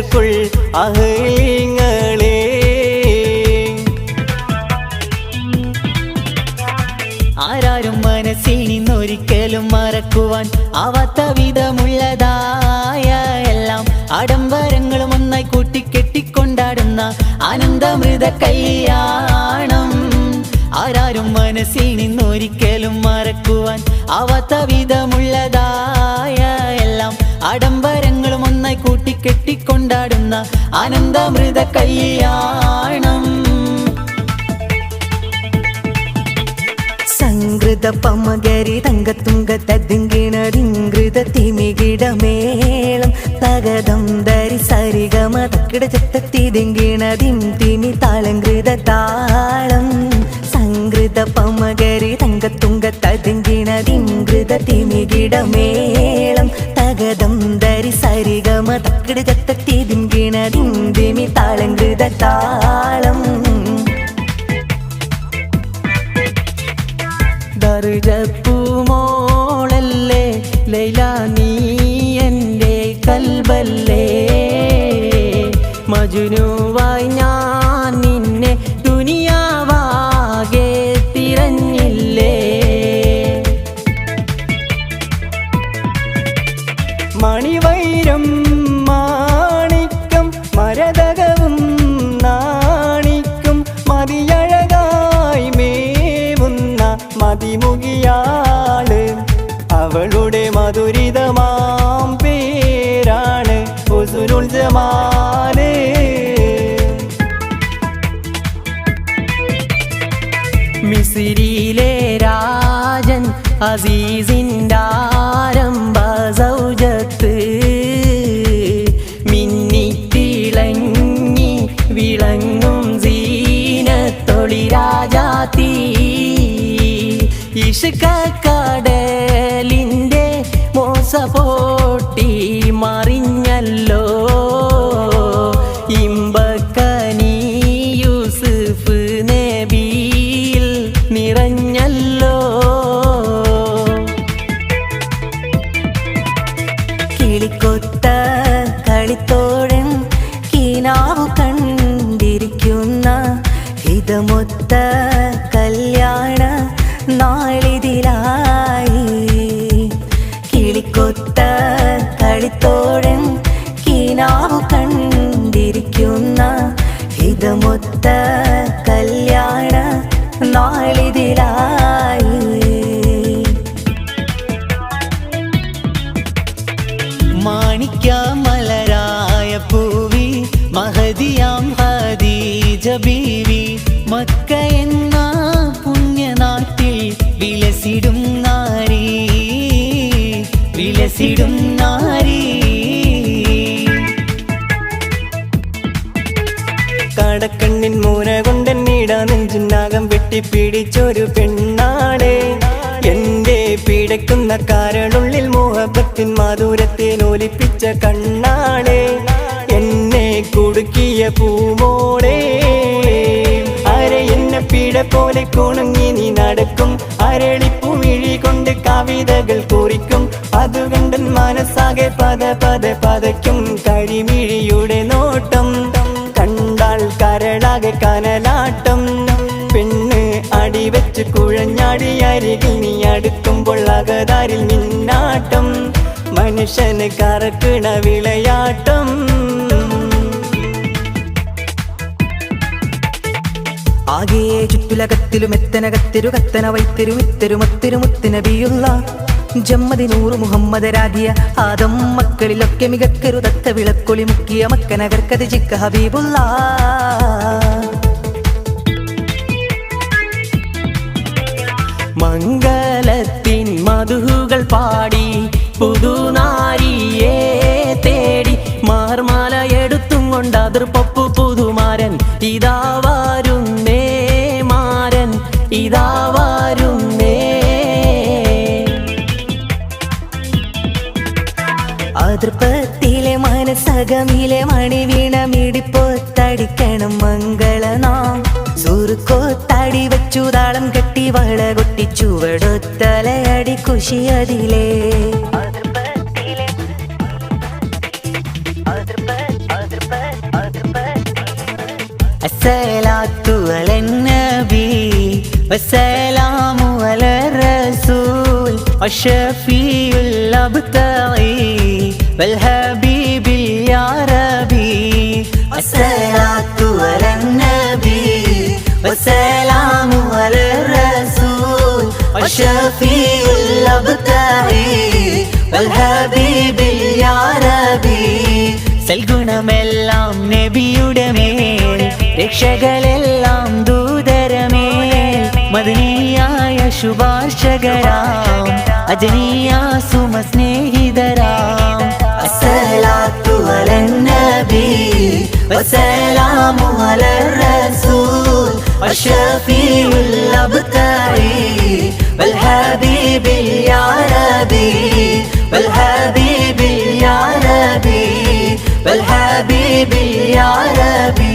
അഷർക്കുൾ അഹ്ലിങ്ങളെ ആരാരും മനസ്സിൽ നിന്നൊരിക്കലും മറക്കുവാൻ ആവാത്ത വിധമുള്ളതായ എല്ലാം ആഡംബരങ്ങളും ഒന്നായി കൂട്ടിക്കെട്ടിക്കൊണ്ടാടുന്ന ആനന്ദമൃത കല്യാണം ആരാരും മനസ്സിൽ നിന്നൊരിക്കലും മറക്കുവാൻ ആവാത്ത വിധമുള്ളതായ എല്ലാം ആഡംബരങ്ങളും ഒന്നായി കൂട്ടിക്കെട്ടിക്കൊണ്ടാടുന്ന ആനന്ദമൃത കല്യാണം സംഗൃത പമകരി തങ്കത്തുങ്ക തദ്ദിങ്കിണരിങ്കൃത തിമികിടമേളം തകതം ധരി സരിഗമ തക്കിട ചത്തത്തിതിങ്കിണതിം തിമി താളങ്കൃത താളം സംഗൃത പമകരി തങ്കത്തുങ്ക തദ്ദിങ്കിണരിങ്കൃത തിമികിടമേളം തകതം ധരി സരിഗമ തക്കിട ചത്തത്തിതിങ്കിണതിം തിമി താളങ്കൃത താളം ദർജപ്പൂമോളല്ലേ ലൈല നീ എൻ്റെ കൽബല്ലേ മജ്നൂവായി ഞാൻ നിന്നെ ദുനിയാവാകെ തിരഞ്ഞില്ലേ മണിവൈരം മാണിക്കം മരതകവും നാണിക്കും മതിയഴകായി മേവുന്ന മതിമുകിയാള് അവളുടെ മധുരിതമാം പേരാണ് ഹുസ്നുൽ ജമാല് മിസ്രിയിലെ രാജൻ അസീസിൻ്റെ ആരംഭ സൗജത്ത് മിന്നിത്തിളങ്ങി വിളങ്ങും സീനത്തൊളി രാജാത്തി ഇഷ്കക്കടലിൻ്റെ മോസപോട്ടി മറിഞ്ഞല്ലോ ഇമ്പക്കനി യൂസുഫ് നബിയിൽ നിറഞ്ഞല്ലോ കിളിക്കൊത്ത കളിത്തോഴൻ കിനാവു കണ്ടിരിക്കുന്ന ഹിതമൊത്ത കല്യാണ നാളിതിലായി കിളിക്കൊത്ത കളിത്തോഴൻ കിനാവു കണ്ടിരിക്കുന്ന ഹിതമൊത്ത കല്യാണ നാളിതിലായി മാണിക്യമലരായ പൂവി മഹദിയാം ഖദീജ ബീവി മക്ക എന്ന പുണ്യനാട്ടിൽ വിലസിടും നാരി വിലസിടും നാരി കടക്കണ്ണിൻ മൂന കൊണ്ടെന്നിട നെഞ്ചിനാകം വെട്ടിപ്പിടിച്ചൊരു പെണ്ണാണ് എന്റെ പിടയ്ക്കുന്ന കാരണുള്ളിൽ മോഹബത്തിൻ മാധുരത്തിൽ ഒലിപ്പിച്ച കണ്ണാണ് എന്നെ കുടുക്കിയ പൂമോളെ അരെ എന്നെ പിട പോലെ കുണുങ്ങി നീ നടക്കും അരളിപ്പുമിഴി കൊണ്ട് കവിതകൾ കുറിക്കും അതുകണ്ടൻ മനസ്സാകെ പത പത പതയ്ക്കും കരിമിഴിയുടെ നോട്ടം കണ്ടാൽ കരളാകെ കനലാട്ടം പെണ്ണ് അടിവെച്ച് കുഴഞ്ഞാടി അരികിൽ നീ അടുക്കുമ്പോൾ അകതാരിൽ മിന്നാട്ടം മനുഷ്യന് കറക്കണ വിളയാട്ടം ആകെയെ ചുറ്റുലകത്തിലും എത്തനകത്തിരു കത്തന വൈത്തിരു മിത്തരു മത്തിരു മുത്തുനബിയുള്ള ജമ്മദി നൂറ് മുഹമ്മദ് രാധിയ ആദം മക്കളിലൊക്കെ മികക്കരുതത്ത വിളക്കൊളി മുക്കിയ മക്കനകർക്കത് ചിക്ക ഹബീബുള്ള മംഗലത്തിൻ മധുകൾ പാടി പുതുനാരിയെ തേടി മാർമാല എടുത്തും കൊണ്ട് അതിർപ്പപ്പു പുതുമാരൻ ഇതാ വരുന്നേ മാരൻ ഇതാ വരുന്നേ അതിർപ്പത്തിലെ മനസ്സകമിലെ മണി വീണ മിടിപ്പോത്തടിക്കണം മംഗളനാം സുറുക്കോത്തടി വെച്ചു താളം കെട്ടി വള കൊട്ടി ചുവടൊത്തലയടി കുശിയതിലേ അസ്സലാത്തു അലന്നബി വസ്സലാമു അലറസൂൽ അഷ്ഫീഉൽ അബ്താഇ വൽ ഹബീബിൽ യാ റബി അസ്സലാത്തു അലന്നബി വസ്സലാമു അലറസൂൽ അഷ്ഫീഉൽ അബ്താഇ വൽ ഹബീബിൽ യാ റബി സൽഗുണമെല്ലാം നബിയുടെ മേൽ രക്ഷകളെല്ലാം ദൂതരമേൽ മദനിയായ ശുഭാർശകരാം അജനീയ സുമ സ്നേഹിതരാം അസ്സലാത്തു അലന്നബി വസ്സലാമു അലറസൂൽ അഷ്ഫീഉൽ അബ്താഇ വൽ ഹബീബിൽ യാ റബി വൽ ഹബീബിൽ യാ റബി വൽ ഹബീബിൽ യാ റബി